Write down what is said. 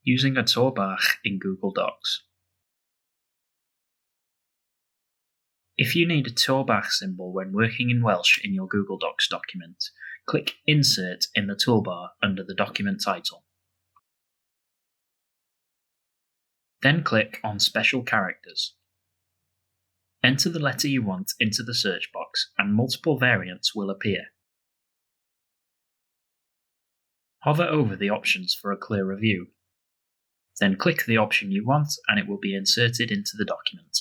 Using a toolbar in Google Docs. If you need a toolbar symbol when working in Welsh in your Google Docs document, click Insert in the toolbar under the document title. Then click on Special Characters. Enter the letter you want into the search box and multiple variants will appear. Hover over the options for a clearer view. Then click the option you want and it will be inserted into the document.